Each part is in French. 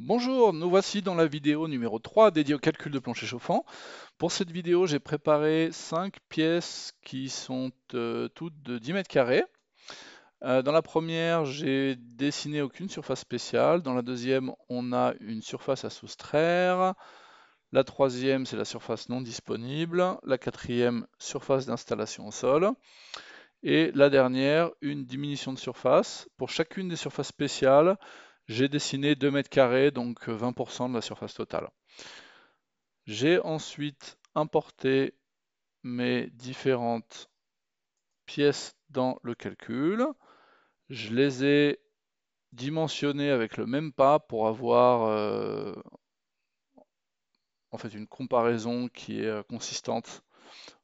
Bonjour, nous voici dans la vidéo numéro 3 dédiée au calcul de plancher chauffant. Pour cette vidéo, j'ai préparé 5 pièces qui sont toutes de 10 mètres carrés. Dans la première, j'ai dessiné aucune surface spéciale. Dans la deuxième, on a une surface à soustraire. La troisième, c'est la surface non disponible. La quatrième, surface d'installation au sol. Et la dernière, une diminution de surface. Pour chacune des surfaces spéciales, j'ai dessiné 2 mètres carrés, donc 20% de la surface totale. J'ai ensuite importé mes différentes pièces dans le calcul. Je les ai dimensionnées avec le même pas pour avoir en fait une comparaison qui est consistante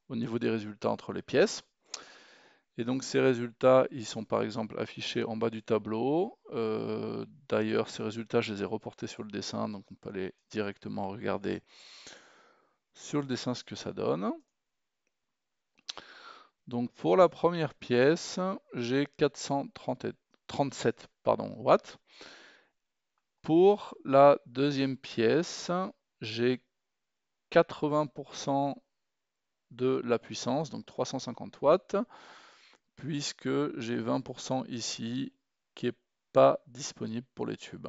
au niveau des résultats entre les pièces. Et donc ces résultats, ils sont par exemple affichés en bas du tableau. D'ailleurs, ces résultats, je les ai reportés sur le dessin, donc on peut aller directement regarder sur le dessin ce que ça donne. Donc pour la première pièce, j'ai 437 watts. Pour la deuxième pièce, j'ai 80% de la puissance, donc 350 watts, puisque j'ai 20% ici qui n'est pas disponible pour les tubes.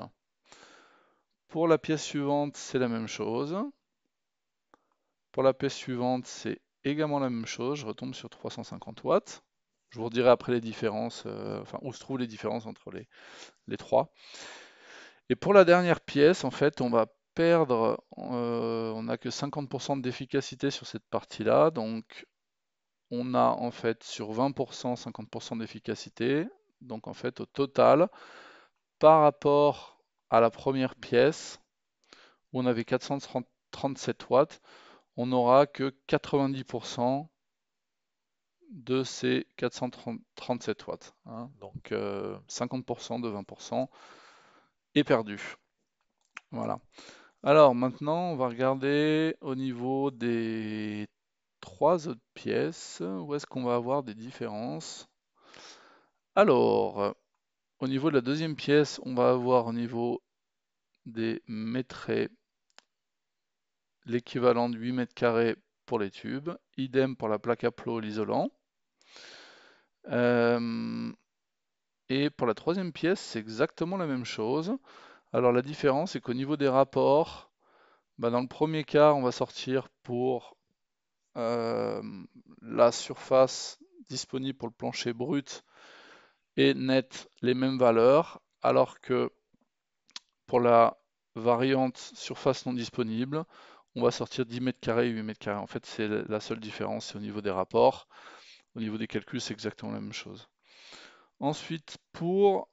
Pour la pièce suivante, c'est la même chose. Pour la pièce suivante, c'est également la même chose. Je retombe sur 350 watts. Je vous redirai après les différences, enfin où se trouvent les différences entre les trois. Et pour la dernière pièce, en fait, on va perdre, on n'a que 50% d'efficacité sur cette partie-là. Donc on a en fait sur 20%, 50% d'efficacité. Donc en fait, au total, par rapport à la première pièce, où on avait 437 watts, on n'aura que 90% de ces 437 watts. Hein. Donc 50% de 20% est perdu. Voilà. Alors maintenant, on va regarder au niveau des trois autres pièces, où est-ce qu'on va avoir des différences. Alors, au niveau de la deuxième pièce, on va avoir au niveau des mètres l'équivalent de 8 mètres carrés pour les tubes, idem pour la plaque à plot, l'isolant. Et pour la troisième pièce, c'est exactement la même chose. Alors la différence, c'est qu'au niveau des rapports, dans le premier cas, on va sortir pour la surface disponible pour le plancher brut et net les mêmes valeurs, alors que pour la variante surface non disponible, on va sortir 10 mètres carrés et 8 mètres carrés. En fait, c'est la seule différence, c'est au niveau des rapports. Au niveau des calculs, c'est exactement la même chose. Ensuite, pour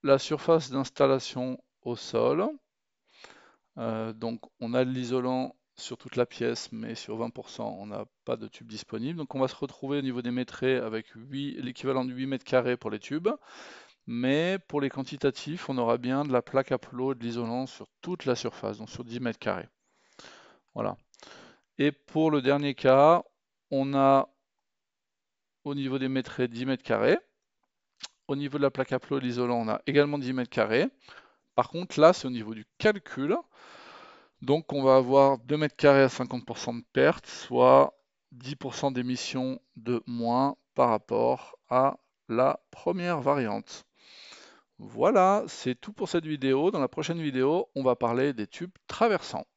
la surface d'installation au sol, donc on a de l'isolant sur toute la pièce, mais sur 20%, on n'a pas de tube disponible. Donc on va se retrouver au niveau des mètrés avec l'équivalent de 8 mètres carrés pour les tubes. Mais pour les quantitatifs, on aura bien de la plaque à plot et de l'isolant sur toute la surface, donc sur 10 mètres carrés. Voilà. Et pour le dernier cas, on a au niveau des mètrés 10 mètres carrés. Au niveau de la plaque à plot et de l'isolant, on a également 10 mètres carrés. Par contre, là, c'est au niveau du calcul. Donc, on va avoir 2 mètres carrés à 50% de perte, soit 10% d'émissions de moins par rapport à la première variante. Voilà, c'est tout pour cette vidéo. Dans la prochaine vidéo, on va parler des tubes traversants.